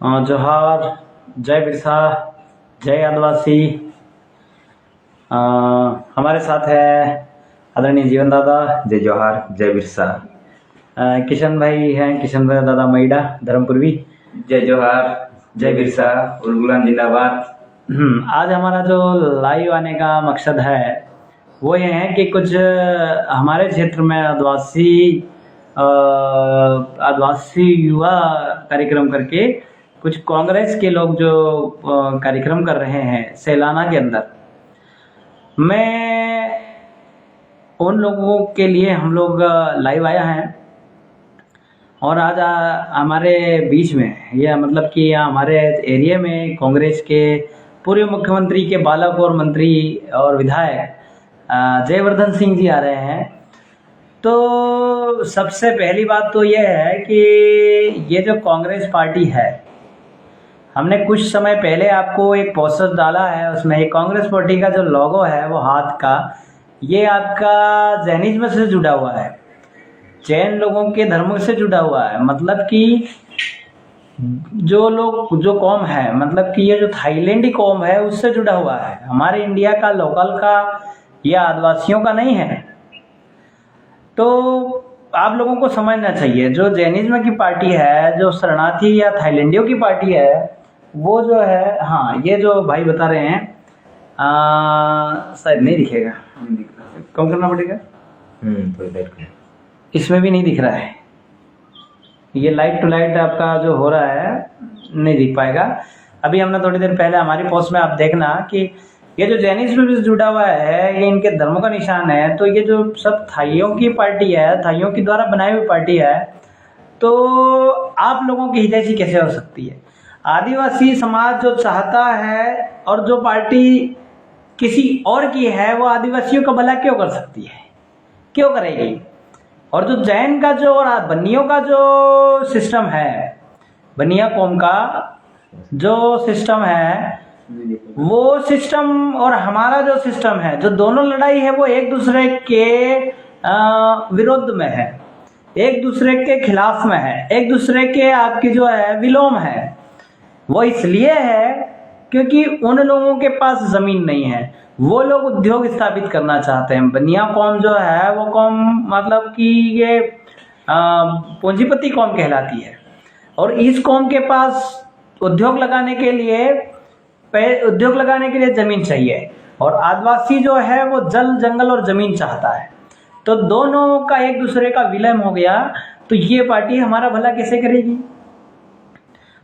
जोहार, जय बिरसा, जय आदिवासी। हमारे साथ है आदरणीय जीवन दादा। जय जोहार, जय बिरसा। किशन भाई हैं, किशन भाई दादा मैडा धर्मपुरवी। जय जोहार, जय बिरसा, उलगुलान जिंदाबाद। आज हमारा जो लाइव आने का मकसद है वो ये है कि कुछ हमारे क्षेत्र में आदिवासी युवा कार्यक्रम करके कुछ कांग्रेस के लोग जो कार्यक्रम कर रहे हैं सैलाना के अंदर, मैं उन लोगों के लिए हम लोग लाइव आया हैं। और आज हमारे बीच में यह मतलब कि यहाँ हमारे एरिया में कांग्रेस के पूर्व मुख्यमंत्री के बालक और मंत्री और विधायक जयवर्धन सिंह जी आ रहे हैं। तो सबसे पहली बात तो यह है कि ये जो कांग्रेस पार्टी है, हमने कुछ समय पहले आपको एक पोस्टर डाला है, उसमें ये कांग्रेस पार्टी का जो लोगो है वो हाथ का, ये आपका जैनिज्म से जुड़ा हुआ है, जैन लोगों के धर्म से जुड़ा हुआ है। मतलब कि जो कौम है, मतलब कि ये जो थाईलैंडी कौम है उससे जुड़ा हुआ है, हमारे इंडिया का लोकल का या आदिवासियों का नहीं है। तो आप लोगों को समझना चाहिए, जो जैनिज्म की पार्टी है, जो शरणार्थी या थाईलैंडियों की पार्टी है, वो जो है, हाँ ये जो भाई बता रहे हैं, शायद नहीं दिखेगा, कम करना पड़ेगा। इसमें भी नहीं दिख रहा है, ये लाइट टू लाइट आपका जो हो रहा है नहीं दिख पाएगा। अभी हमने थोड़ी देर पहले हमारी पोस्ट में आप देखना कि ये जो जैनिज्म से जुड़ा हुआ है, ये इनके धर्म का निशान है। तो ये जो सब थाइयों की पार्टी है, थाइयों की द्वारा बनाई हुई पार्टी है, तो आप लोगों की हितैषी कैसे हो सकती है? आदिवासी समाज जो चाहता है और जो पार्टी किसी और की है, वो आदिवासियों का भला क्यों कर सकती है, क्यों करेगी? और जो जैन का जो और बनियों का जो सिस्टम है, बनिया कौम का जो सिस्टम है, वो सिस्टम और हमारा जो सिस्टम है, जो दोनों लड़ाई है वो एक दूसरे के विरुद्ध में है, एक दूसरे के खिलाफ में है, एक दूसरे के आपकी जो है विलोम है। वो इसलिए है क्योंकि उन लोगों के पास जमीन नहीं है, वो लोग उद्योग स्थापित करना चाहते हैं। बनिया कौम जो है वो कौम मतलब कि ये पूंजीपति कौम कहलाती है, और इस कौम के पास उद्योग लगाने के लिए जमीन चाहिए, और आदिवासी जो है वो जल जंगल और जमीन चाहता है। तो दोनों का एक दूसरे का विलय हो गया, तो ये पार्टी हमारा भला कैसे करेगी?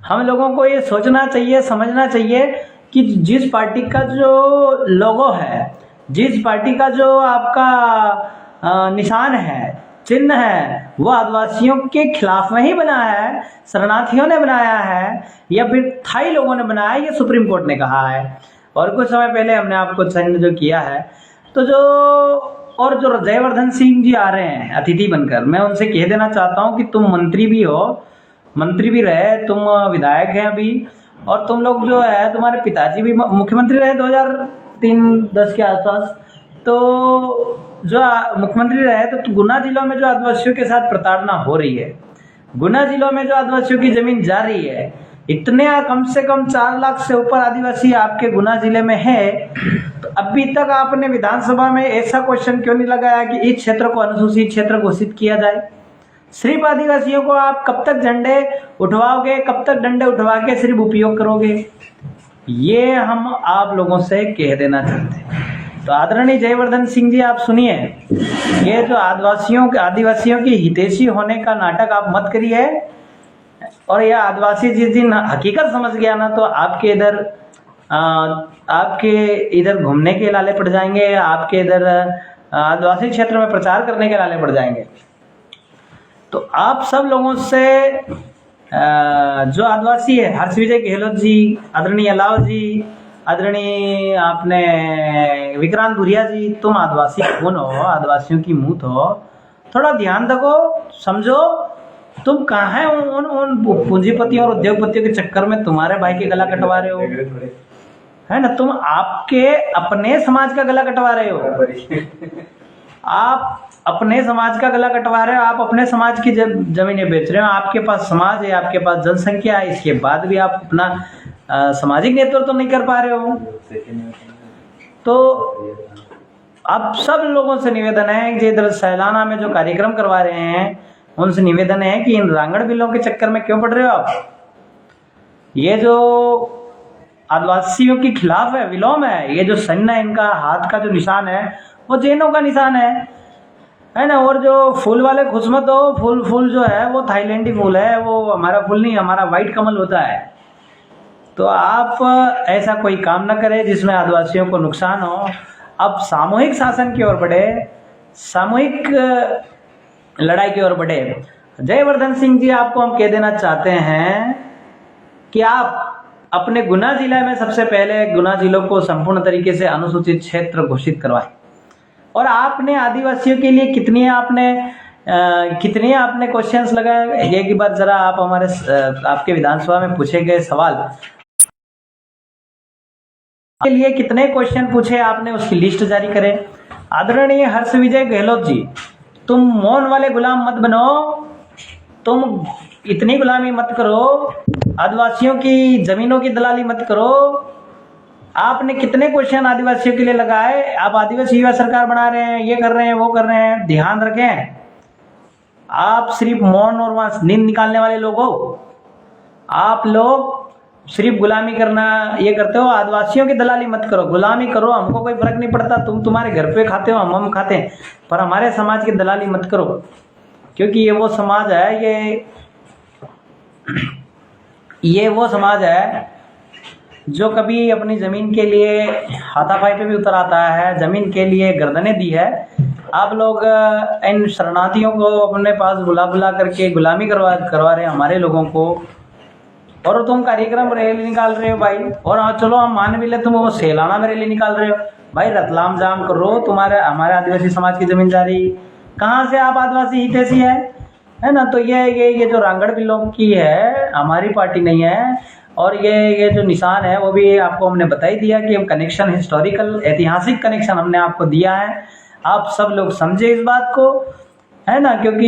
हम लोगों को ये सोचना चाहिए, समझना चाहिए कि जिस पार्टी का जो लोगो है, जिस पार्टी का जो आपका निशान है, चिन्ह है, वो आदिवासियों के खिलाफ में ही बनाया है, शरणार्थियों ने बनाया है या फिर थाई लोगों ने बनाया है, ये सुप्रीम कोर्ट ने कहा है। और कुछ समय पहले हमने आपको चयन जो किया है, तो जो जयवर्धन सिंह जी आ रहे हैं अतिथि बनकर, मैं उनसे कह देना चाहता हूँ कि तुम मंत्री भी हो, मंत्री भी रहे, तुम विधायक हैं अभी, और तुम लोग जो है, तुम्हारे पिताजी भी मुख्यमंत्री रहे 2003-10 के आसपास। तो जो मुख्यमंत्री रहे, तो गुना जिलों में जो आदिवासियों के साथ प्रताड़ना हो रही है, गुना जिलों में जो आदिवासियों की जमीन जा रही है, इतने कम से कम 4 लाख से ऊपर आदिवासी आपके गुना जिले में है, तो अभी तक आपने विधानसभा में ऐसा क्वेश्चन क्यों नहीं लगाया कि इस क्षेत्र को अनुसूचित क्षेत्र घोषित किया जाए? सिर्फ आदिवासियों को आप कब तक झंडे उठवाओगे, कब तक डंडे उठवा के सिर्फ उपयोग करोगे? ये हम आप लोगों से कह देना चाहते हैं। तो आदरणीय जयवर्धन सिंह जी, आप सुनिए, ये जो आदिवासियों की हितैषी होने का नाटक आप मत करिए। और यह आदिवासी जिस दिन हकीकत समझ गया ना, तो आपके इधर घूमने के लाले पड़ जाएंगे, आपके इधर आदिवासी क्षेत्र में प्रचार करने के लाले पड़ जाएंगे। तो आप सब लोगों से जो आदिवासी है, हर्ष विजय गहलोत जी, आदरणीय अलाव जी, आदरणीय आपने विक्रांत भुरिया जी, तुम आदिवासी कौन हो, आदिवासियों की मूत हो, थोड़ा ध्यान रखो, समझो तुम कहाँ हैं उन पूंजीपतियों और उद्योगपतियों के चक्कर में तुम्हारे भाई के गला कटवा रहे हो, है ना? तुम आपके अपने समाज का गला कटवा रहे हो। आप अपने समाज का गला कटवा रहे हो, आप अपने समाज की जमीनें बेच रहे हो। आपके पास समाज है, आपके पास जनसंख्या है, इसके बाद भी आप अपना सामाजिक नेतृत्व तो नहीं कर पा रहे हो। तो अब सब लोगों से निवेदन है कि इधर सैलाना में जो कार्यक्रम करवा रहे हैं उनसे निवेदन है कि इन रांगड़ बिलों के चक्कर में क्यों पड़ रहे हो आप। ये जो आदिवासियों के खिलाफ है, विलोम है, ये जो सन्न है, इनका हाथ का जो निशान है वो जैनों का निशान है ना। और जो फूल वाले खुशमत हो, फूल जो है वो थाईलैंडी फूल है, वो हमारा फूल नहीं, हमारा वाइट कमल होता है। तो आप ऐसा कोई काम ना करें जिसमें आदिवासियों को नुकसान हो। अब सामूहिक शासन की ओर बढ़े, सामूहिक लड़ाई की ओर बढ़े। जयवर्धन सिंह जी, आपको हम कह देना चाहते हैं कि आप अपने गुना जिला में सबसे पहले गुना जिलों को संपूर्ण तरीके से अनुसूचित क्षेत्र घोषित करवाएं। और आपने आदिवासियों के लिए कितनी आपने क्वेश्चंस लगाए, एक बार जरा आप हमारे आपके विधानसभा में पूछे गए सवाल के लिए कितने क्वेश्चन पूछे आपने, उसकी लिस्ट जारी करें। आदरणीय हर्ष विजय गहलोत जी, तुम मौन वाले गुलाम मत बनो, तुम इतनी गुलामी मत करो, आदिवासियों की जमीनों की दलाली मत करो। आपने कितने क्वेश्चन आदिवासियों के लिए लगाए। आप आदिवासी युवा सरकार बना रहे हैं, ये कर रहे हैं, वो कर रहे हैं, ध्यान रखें। आप सिर्फ मौन और वहां नींद निकालने वाले लोग हो। आप लोग सिर्फ गुलामी करना ये करते हो। आदिवासियों की दलाली मत करो, गुलामी करो, हमको कोई फर्क नहीं पड़ता। तुम तुम्हारे घर पे खाते हो, हम खाते हैं, पर हमारे समाज की दलाली मत करो। क्योंकि ये वो समाज है, ये वो समाज है जो कभी अपनी ज़मीन के लिए हाथापाई पे भी उतर आता है, ज़मीन के लिए गर्दनें दी है। आप लोग इन शरणार्थियों को अपने पास बुला करके गुलामी करवा रहे हैं हमारे लोगों को। और तुम कार्यक्रम रैली निकाल रहे हो भाई, और चलो हम मान भी ले, तुम वो सैलाना में रैली निकाल रहे हो भाई, रतलाम जाम करो, तुम्हारे हमारे आदिवासी समाज की जमीन जा रही, कहाँ से आप आदिवासी हितैषी है ना। तो ये जो रांगड़ बिलों की है, हमारी पार्टी नहीं है। और ये जो निशान है वो भी आपको हमने बता ही दिया कि हम कनेक्शन, हिस्टोरिकल ऐतिहासिक कनेक्शन हमने आपको दिया है। आप सब लोग समझे इस बात को, है ना। क्योंकि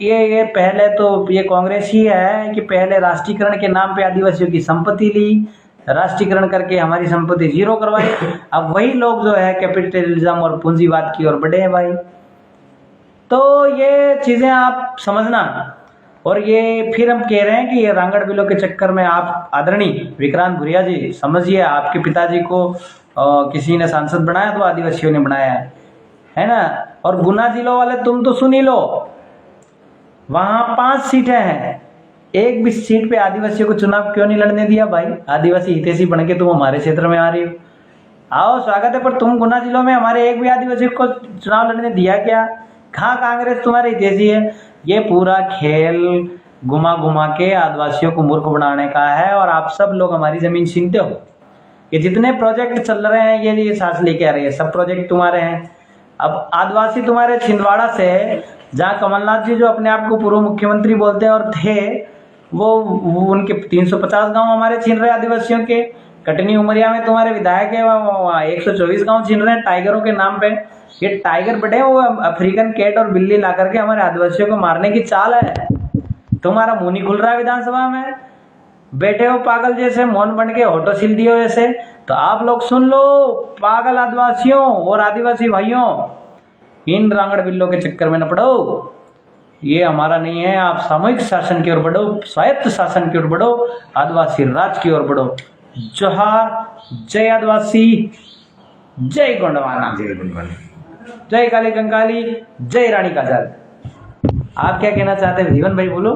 ये पहले तो ये कांग्रेस ही है कि पहले राष्ट्रीयकरण के नाम पे आदिवासियों की संपत्ति ली, राष्ट्रीयकरण करके हमारी संपत्ति जीरो करवाई। अब वही लोग जो है कैपिटलिज्म और पूंजीवाद की ओर बढ़े हैं भाई। तो ये चीज़ें आप समझना। और ये फिर हम कह रहे हैं कि ये रांगड़ बिलों के चक्कर में आप आदरणीय विक्रांत भुरिया जी समझिए, आपके पिताजी को किसी ने सांसद बनाया तो आदिवासियों ने बनाया है ना। और गुना जिलों वाले तुम तो सुन ही लो, वहाँ 5 सीटें हैं, एक भी सीट पे आदिवासियों को चुनाव क्यों नहीं लड़ने दिया भाई। आदिवासी हितैषी बन के तुम हमारे क्षेत्र में आ रही हो, आओ स्वागत है, पर तुम गुना जिलों में हमारे एक भी आदिवासी को चुनाव लड़ने दिया क्या। कहाँ कांग्रेस तुम्हारी हितैषी है। ये पूरा खेल घुमा के आदिवासियों को मूर्ख बनाने का है। और आप सब लोग हमारी जमीन छीनते हो। ये जितने प्रोजेक्ट चल रहे हैं, ये सांस लेके आ रही है, सब प्रोजेक्ट तुम्हारे हैं। अब आदिवासी तुम्हारे छिंदवाड़ा से, जहाँ कमलनाथ जी जो अपने आप को पूर्व मुख्यमंत्री बोलते हैं और थे, वो उनके 350 गांव हमारे छीन रहे आदिवासियों के। कटनी उमरिया में तुम्हारे विधायक है, 124 गांव छीन रहे हैं टाइगरों के नाम पे। ये टाइगर बटे वो अफ्रीकन कैट और बिल्ली ला करके हमारे आदिवासियों को मारने की चाल है। तुम्हारा मुंह नहीं खुल रहा है विधानसभा में, बैठे हो पागल जैसे, मौन बन के होटो सिल दियो जैसे। तो आप लोग सुन लो, पागल आदिवासियों और आदिवासी भाइयों, इन रांगड़ बिल्लों के चक्कर में न पड़ो। ये हमारा नहीं है। आप सामूहिक शासन की ओर बढ़ो, स्वायत्त शासन की ओर बढ़ो, आदिवासी राज की ओर बढ़ो। जोहार, जय आदिवासी, जय गोंडवाना, जय काली कंकाली, जय रानी काजल। आप क्या कहना चाहते हैं जीवन भाई, बोलो।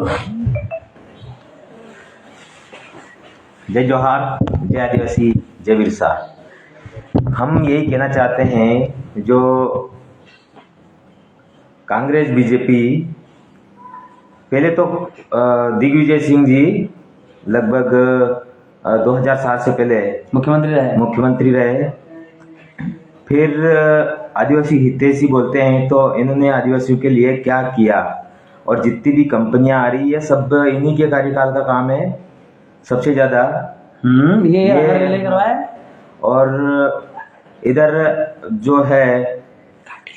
जय जोहार, जय आदिवासी, जय बिरसा। हम यही कहना चाहते हैं, जो कांग्रेस बीजेपी, पहले तो दिग्विजय सिंह जी लगभग 2007 से पहले मुख्यमंत्री रहे। फिर आदिवासी हितैषी बोलते हैं, तो इन्होंने आदिवासियों के लिए क्या किया। और जितनी भी कंपनियां आ रही है, सब इन्हीं के कार्यकाल का काम है सबसे ज्यादा। ये करवाए। और इधर जो है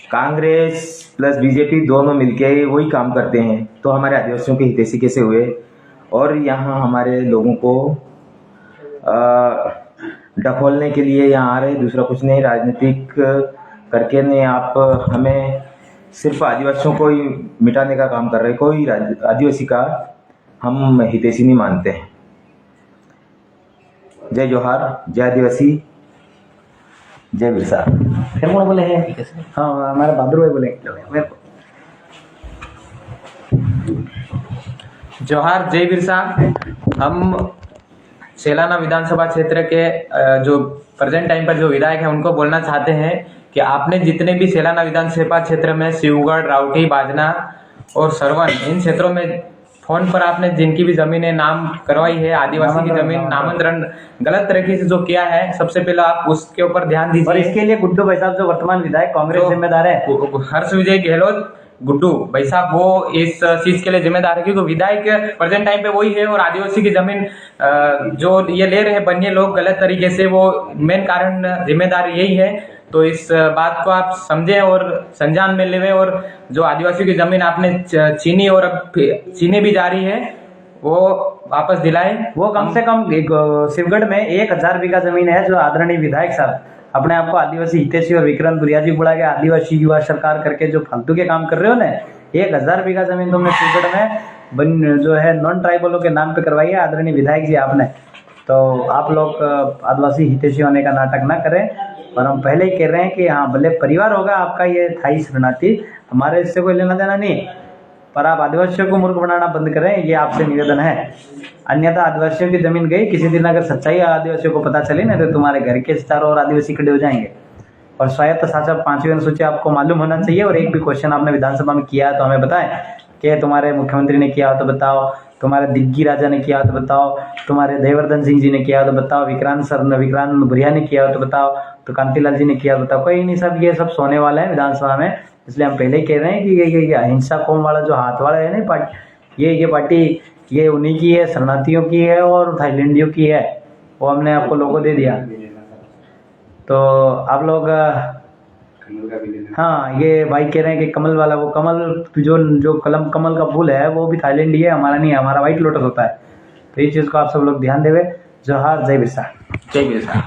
कांग्रेस प्लस बीजेपी दोनों मिलके वही काम करते हैं, तो हमारे आदिवासियों के हितैषी कैसे हुए? और यहाँ हमारे लोगों को ढकोलने के लिए यहाँ आ रहे, दूसरा कुछ नहीं। राजनीतिक करके नहीं, आप हमें सिर्फ आदिवासियों को ही मिटाने का काम कर रहे, कोई आदिवासी का हम हितैषी नहीं मानते हैं। जय जोहार, जय आदिवासी, जय बिरसा। फिर कौन बोले हैं? हाँ, हमारे बहादुर भाई बोले मेरे को। जोहार, जय बिरसा। हम सेलाना विधानसभा क्षेत्र के जो प्रेजेंट टाइम पर जो विधायक हैं उनको बोलना चाहते हैं कि आपने जितने भी सेलाना विधानसभा क्षेत्र में शिवगढ़, राउटी, बाजना और सरवन, इन क्षेत्रों में फोन पर आपने जिनकी भी जमीनें नाम करवाई है, आदिवासी की जमीन नामांतरण गलत तरीके से जो किया है, सबसे पहले आप उसके ऊपर ध्यान और दीजिए। इसके लिए गुड्डू भाई साहब जो वर्तमान विधायक कांग्रेस जो जिम्मेदार है, हर्ष विजय गहलोत, गुड्डू भाई साहब, वो इस चीज के लिए जिम्मेदार है, क्योंकि विधायक प्रेजेंट टाइम पे वही है और आदिवासी की जमीन जो ये ले रहे हैं बनिए लोग गलत तरीके से, वो मेन कारण जिम्मेदार यही है। तो इस बात को आप समझें और संज्ञान में लेवे, और जो आदिवासियों की जमीन आपने छीनी और अब छीनी भी जा रही है वो वापस दिलाएं। वो कम से कम शिवगढ़ में 1000 बीघा जमीन है, जो आदरणीय विधायक साहब अपने आप को आदिवासी हितैषी और विक्रांत बुरिया जी बुला के आदिवासी युवा सरकार करके जो फालतू के काम कर रहे हो ना, 1000 बीघा जमीन तुमने शिवगढ़ में जो है नॉन ट्राइबलों के नाम पे करवाई है आदरणीय विधायक जी आपने। तो आप लोग आदिवासी हितैषी होने का नाटक ना करें। और हम पहले ही कह रहे हैं कि हाँ, भले परिवार होगा आपका ये थाई शरणार्थी, हमारे इससे कोई लेना देना नहीं, पर आप आदिवासियों को मूर्ख बनाना बंद करें, ये आपसे निवेदन है। अन्यथा आदिवासियों की जमीन गई, किसी दिन अगर सच्चाई आदिवासियों को पता चले ना, तो तुम्हारे घर के चारों और आदिवासी खड़े हो जाएंगे। और स्वायत्त शासन 5वीं अनुसूची आपको मालूम होना चाहिए। और एक भी क्वेश्चन आपने विधानसभा में किया तो हमें बताएं कि तुम्हारे मुख्यमंत्री ने किया हो तो बताओ, तुम्हारे दिग्गी राजा ने किया हो तो बताओ, तुम्हारे देवर्धन सिंह जी ने किया हो तो बताओ, विक्रांत बुरिया ने किया हो तो बताओ, तो कांतिलाल जी ने किया हो तो बताओ। कोई नहीं, सब ये सब सोने वाला है विधानसभा में। इसलिए हम पहले ही कह रहे हैं कि ये अहिंसा कौम वाला जो हाथ वाला है ना पार्टी, ये पार्टी ये उन्हीं की है, शरणार्थियों की है और थाईलैंडियों की है। वो हमने आपको लोगों दे दिया। तो आप लोग हाँ, ये भाई कह रहे हैं कि कमल वाला, वो कमल जो कमल का फूल है वो भी थाईलैंडी है, हमारा नहीं है, हमारा व्हाइट लोटस होता है। तो इस चीज़ को आप सब लोग ध्यान देवे। जोहार, जय बिरसा। जय बिरसा।